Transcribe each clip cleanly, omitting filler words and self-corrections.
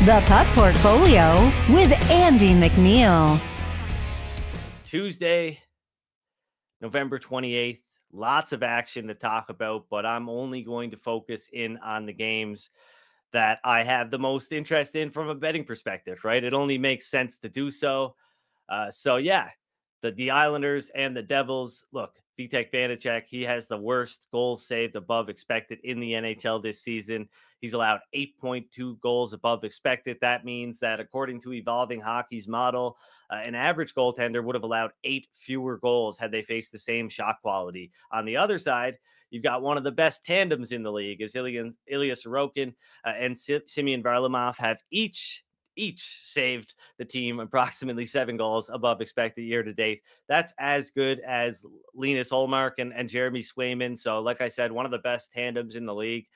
The Puck Portfolio with Andy MacNeil. Tuesday, November 28th. Lots of action to talk about, but I'm only going to focus in on the games that I have the most interest in from a betting perspective, right? It only makes sense to do so. The Islanders and the Devils. Look, Vitek Vanacek, he has the worst goals saved above expected in the NHL this season. He's allowed 8.2 goals above expected. That means that according to Evolving Hockey's model, an average goaltender would have allowed 8 fewer goals had they faced the same shot quality. On the other side, you've got one of the best tandems in the league, as Ilya Sorokin and Simeon Varlamov have each saved the team approximately 7 goals above expected year to date. That's as good as Linus Ullmark and Jeremy Swayman. So, like I said, one of the best tandems in the league.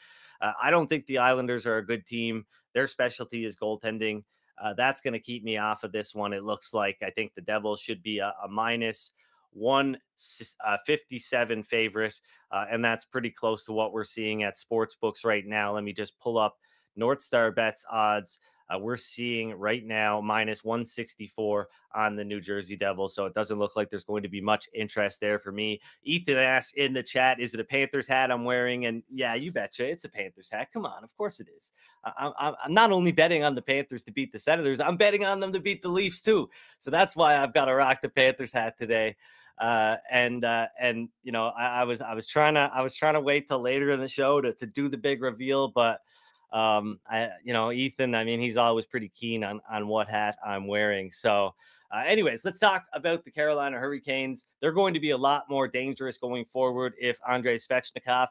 I don't think the Islanders are a good team. Their specialty is goaltending. That's going to keep me off of this one. It looks like I think the Devils should be a minus 157 favorite. And that's pretty close to what we're seeing at sports books right now. Let me just pull up NorthStar Bets odds. We're seeing right now minus 164 on the New Jersey Devils. So it doesn't look like there's going to be much interest there for me. Ethan asks in the chat, is it a Panthers hat I'm wearing? And yeah, you betcha. It's a Panthers hat. Come on. Of course it is. I'm not only betting on the Panthers to beat the Senators, I'm betting on them to beat the Leafs too. So that's why I've got to rock the Panthers hat today. I was trying to wait till later in the show to do the big reveal, but Ethan, I mean, he's always pretty keen on what hat I'm wearing. So anyways, let's talk about the Carolina Hurricanes. They're going to be a lot more dangerous going forward if Andrei Svechnikov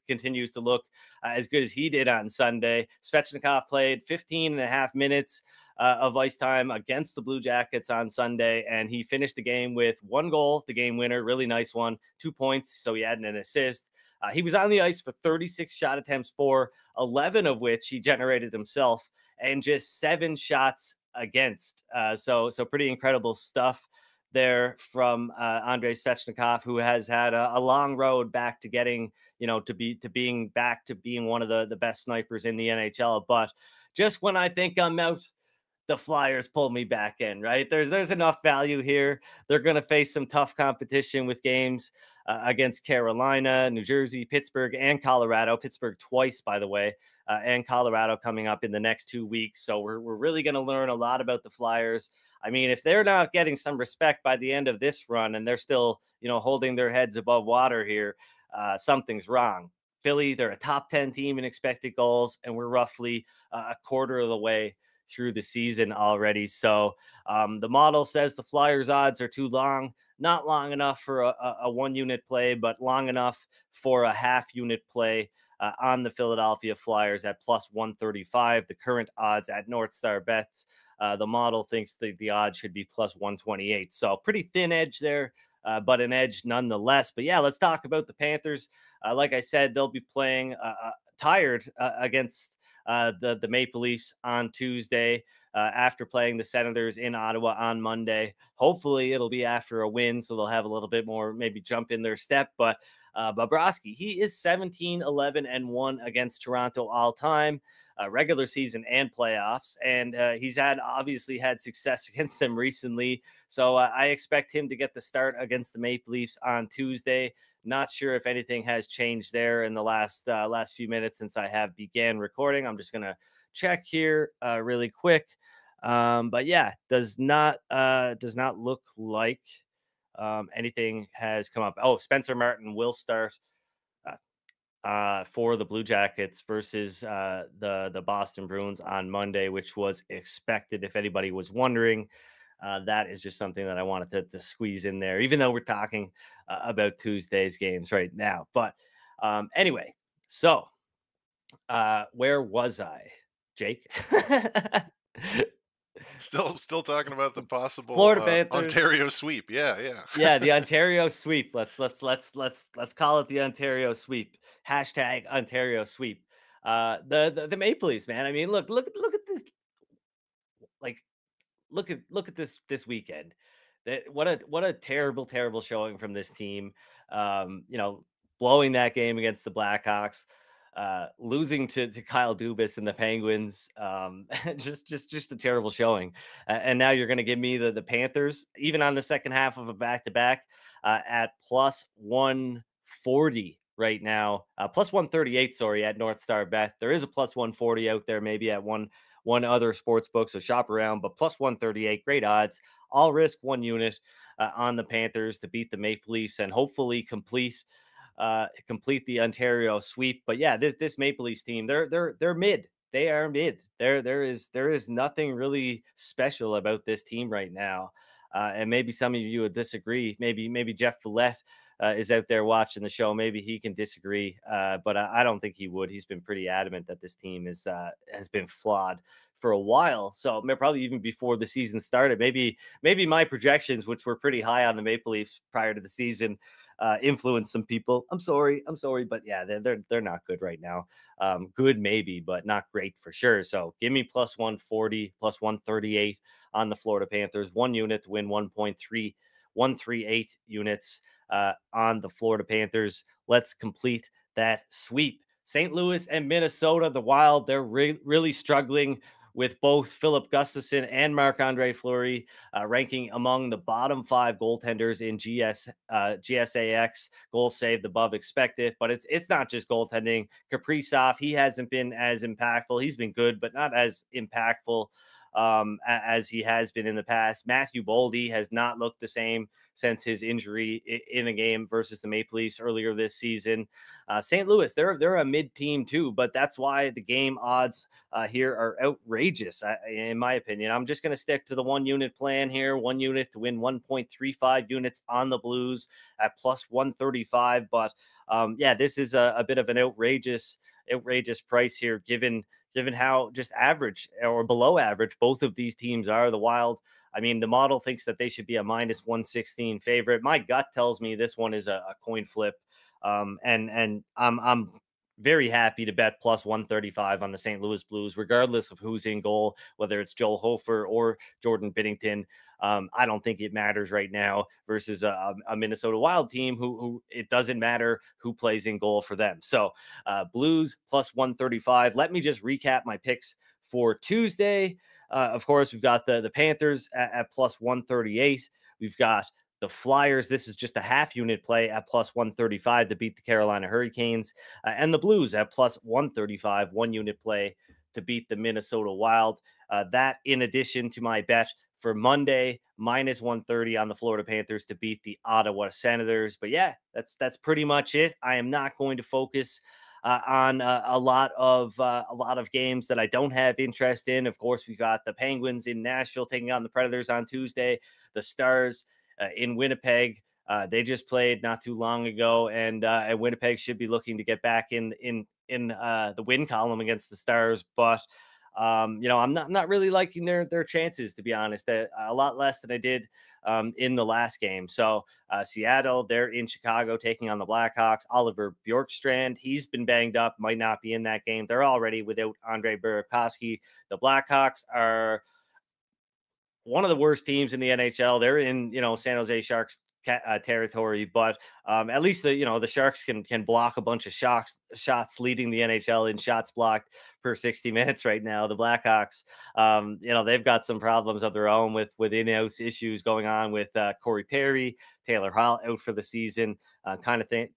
continues to look as good as he did on Sunday. Svechnikov played 15 and a half minutes of ice time against the Blue Jackets on Sunday, and he finished the game with 1 goal, the game winner, really nice one, 2 points, so he had an assist. He was on the ice for 36 shot attempts, 11 of which he generated himself, and just 7 shots against. So pretty incredible stuff there from Andrei Svechnikov, who has had a long road back to getting, to being one of the best snipers in the NHL. But just when I think I'm out, the Flyers pull me back in, right? There's enough value here. They're going to face some tough competition with games against Carolina, New Jersey, Pittsburgh, and Colorado. Pittsburgh twice, by the way, and Colorado coming up in the next 2 weeks. So we're really going to learn a lot about the Flyers. I mean, if they're not getting some respect by the end of this run and they're still, holding their heads above water here, something's wrong. Philly, they're a top 10 team in expected goals, and we're roughly a quarter of the way through the season already. So the model says the Flyers odds are too long, not long enough for a 1 unit play, but long enough for a half unit play on the Philadelphia Flyers at plus 135. The current odds at NorthStar Bets, the model thinks the odds should be plus 128. So pretty thin edge there, but an edge nonetheless. But yeah, let's talk about the Panthers. Like I said, they'll be playing tired against the Maple Leafs on Tuesday after playing the Senators in Ottawa on Monday. Hopefully it'll be after a win, so they'll have a little bit more maybe jump in their step. But Bobrovsky, he is 17-11-1 against Toronto all time, regular season and playoffs, and he's obviously had success against them recently. So I expect him to get the start against the Maple Leafs on Tuesday. Not sure if anything has changed there in the last few minutes since I have began recording. I'm just gonna check here really quick. But yeah, does not look like anything has come up. Oh, Spencer Martin will start for the Blue Jackets versus the Boston Bruins on Monday, which was expected. If anybody was wondering, that is just something that I wanted to squeeze in there, even though we're talking about Tuesday's games right now. But anyway, so where was I, Jake? Still talking about the possible Florida Panthers Ontario sweep. Yeah. Yeah, the Ontario sweep. Let's call it the Ontario sweep. Hashtag Ontario sweep. The Maple Leafs, man. I mean, look at this. Like, look at this weekend. What a terrible showing from this team. Blowing that game against the Blackhawks. losing to Kyle Dubas and the Penguins, just a terrible showing. And now you're going to give me the Panthers, even on the second half of a back-to-back, at plus 140 right now, plus 138, sorry, at NorthStar Bet. There is a plus 140 out there, maybe at one other sports book, so shop around, but plus 138, great odds. I'll risk 1 unit on the Panthers to beat the Maple Leafs and hopefully complete the Ontario sweep. But yeah, this Maple Leafs team, they're mid. They are mid. There is nothing really special about this team right now. And maybe some of you would disagree. Maybe Jeff Follett is out there watching the show. Maybe he can disagree, but I don't think he would. He's been pretty adamant that this team has been flawed for a while. So probably even before the season started. Maybe my projections, which were pretty high on the Maple Leafs prior to the season, influence some people. I'm sorry, but yeah, they're not good right now. Good maybe, but not great for sure. So give me plus 140, plus 138 on the Florida Panthers. 1 unit to win 1.3138 units on the Florida Panthers. Let's complete that sweep. St. Louis and Minnesota, the Wild, they're really struggling with both Philip Gustafson and Marc-Andre Fleury ranking among the bottom 5 goaltenders in GSAX, goals saved above expected. But it's not just goaltending. Kaprizov, he hasn't been as impactful. He's been good, but not as impactful as he has been in the past. Matthew Boldy has not looked the same since his injury in a game versus the Maple Leafs earlier this season. St. Louis, they're a mid team too, but that's why the game odds here are outrageous, in my opinion. I'm just going to stick to the 1 unit plan here. 1 unit to win 1.35 units on the Blues at plus 135. But yeah, this is a bit of an outrageous price here, given how just average or below average both of these teams are. The Wild, I mean, the model thinks that they should be a minus 116 favorite. My gut tells me this one is a coin flip. And I'm very happy to bet plus 135 on the St. Louis Blues, regardless of who's in goal, whether it's Joel Hofer or Jordan Binnington. I don't think it matters right now versus a Minnesota Wild team who it doesn't matter who plays in goal for them. So Blues plus 135. Let me just recap my picks for Tuesday. Of course, we've got the Panthers at plus 138. We've got the Flyers. This is just a half unit play at plus 135 to beat the Carolina Hurricanes, and the Blues at plus 135, 1 unit play to beat the Minnesota Wild. That in addition to my bet for Monday, minus 130 on the Florida Panthers to beat the Ottawa Senators. But yeah, that's pretty much it. I am not going to focus on a lot of games that I don't have interest in. Of course, we got the Penguins in Nashville taking on the Predators on Tuesday. The Stars in Winnipeg. They just played not too long ago, and Winnipeg should be looking to get back in the win column against the Stars. But I'm not really liking their chances, to be honest. A lot less than I did in the last game. So Seattle, they're in Chicago taking on the Blackhawks. Oliver Bjorkstrand, he's been banged up, might not be in that game. They're already without Andrei Burakovsky. The Blackhawks are one of the worst teams in the NHL. They're in, San Jose Sharks territory, but at least the Sharks can block a bunch of shots leading the NHL in shots blocked per 60 minutes right now. The Blackhawks, they've got some problems of their own with in-house issues going on with Corey Perry, Taylor Hall out for the season,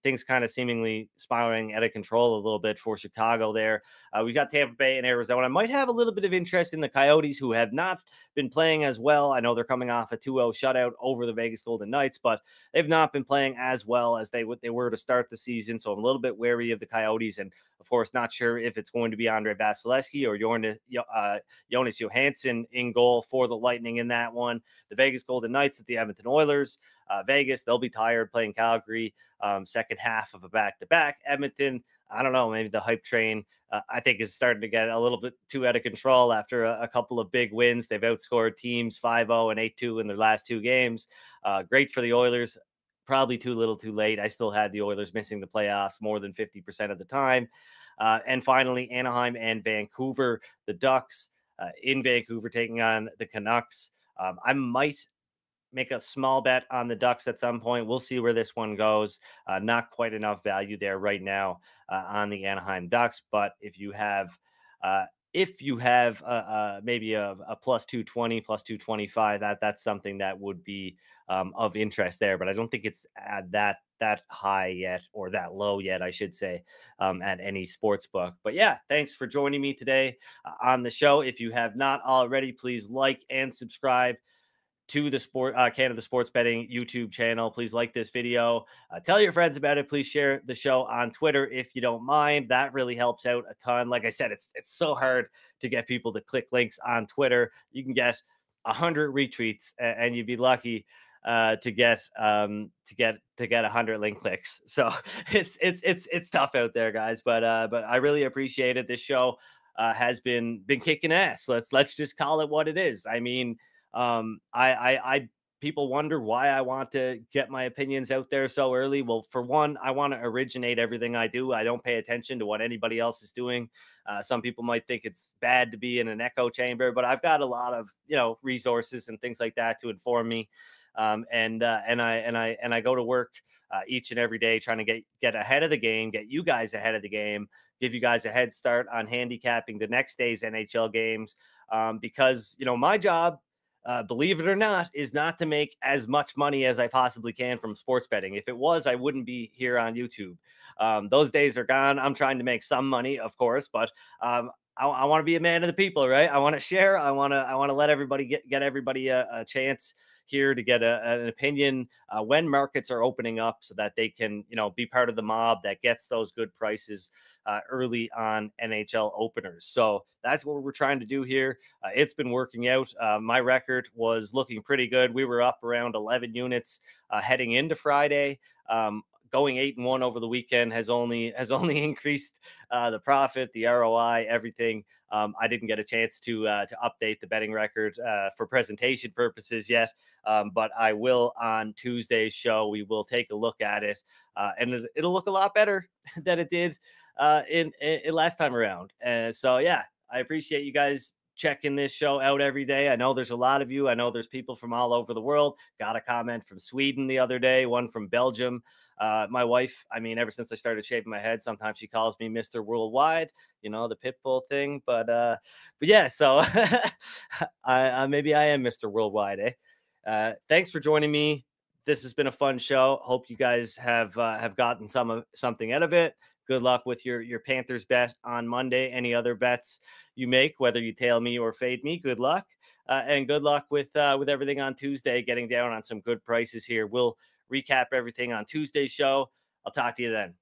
things kind of seemingly spiraling out of control a little bit for Chicago there. We've got Tampa Bay and Arizona. I might have a little bit of interest in the Coyotes, who have not been playing as well. I know they're coming off a 2-0 shutout over the Vegas Golden Knights, but they've not been playing as well as they were to start the season. So I'm a little bit wary of the Coyotes, and of course, not sure if it's going to be Andre Vasilevsky or Jonas Johansson in goal for the Lightning in that one. The Vegas Golden Knights at the Edmonton Oilers. Vegas, they'll be tired playing Calgary second half of a back-to-back. Edmonton, I don't know, maybe the hype train, I think, is starting to get a little bit too out of control after a couple of big wins. They've outscored teams 5-0 and 8-2 in their last 2 games. Great for the Oilers. Probably too little too late. I still had the Oilers missing the playoffs more than 50% of the time. And finally, Anaheim and Vancouver, the Ducks in Vancouver taking on the Canucks. I might make a small bet on the Ducks at some point. We'll see where this one goes. Not quite enough value there right now on the Anaheim Ducks. But if you have maybe a plus 220, plus 225, that's something that would be of interest there. But I don't think it's at that high yet, or that low yet, I should say, at any sports book. But yeah, thanks for joining me today on the show. If you have not already, please like and subscribe to the Canada Sports Betting YouTube channel. Please like this video. Tell your friends about it. Please share the show on Twitter if you don't mind. That really helps out a ton. Like I said, it's so hard to get people to click links on Twitter. You can get 100 retweets and you'd be lucky to get 100 link clicks. So it's tough out there, guys. But I really appreciate it. This show has been kicking ass. Let's just call it what it is. I mean, I people wonder why I want to get my opinions out there so early. Well, for one, I want to originate everything I do. I don't pay attention to what anybody else is doing. Some people might think it's bad to be in an echo chamber, but I've got a lot of, resources and things like that to inform me. And I go to work each and every day trying to get ahead of the game, get you guys ahead of the game, give you guys a head start on handicapping the next day's NHL games. Because, my job, believe it or not, is not to make as much money as I possibly can from sports betting. If it was, I wouldn't be here on YouTube. Those days are gone. I'm trying to make some money, of course, but I want to be a man of the people, right? I want to share. I want to let everybody get everybody a chance here to get an opinion when markets are opening up, so that they can, be part of the mob that gets those good prices early on NHL openers. So that's what we're trying to do here. It's been working out. My record was looking pretty good. We were up around 11 units heading into Friday. Going 8-1 over the weekend has only increased the profit, the ROI, everything. I didn't get a chance to update the betting record for presentation purposes yet, but I will on Tuesday's show. We will take a look at it, and it'll look a lot better than it did in last time around. So yeah, I appreciate you guys checking this show out every day. I know there's a lot of you. I know there's people from all over the world. Got a comment from Sweden the other day, one from Belgium. My wife, I mean, ever since I started shaving my head, sometimes she calls me Mr. Worldwide, the pit bull thing. But yeah, so maybe I am Mr. Worldwide, eh? Thanks for joining me. This has been a fun show. Hope you guys have gotten something out of it. Good luck with your Panthers bet on Monday. Any other bets you make, whether you tail me or fade me, good luck. And good luck with everything on Tuesday, getting down on some good prices here. We'll recap everything on Tuesday's show. I'll talk to you then.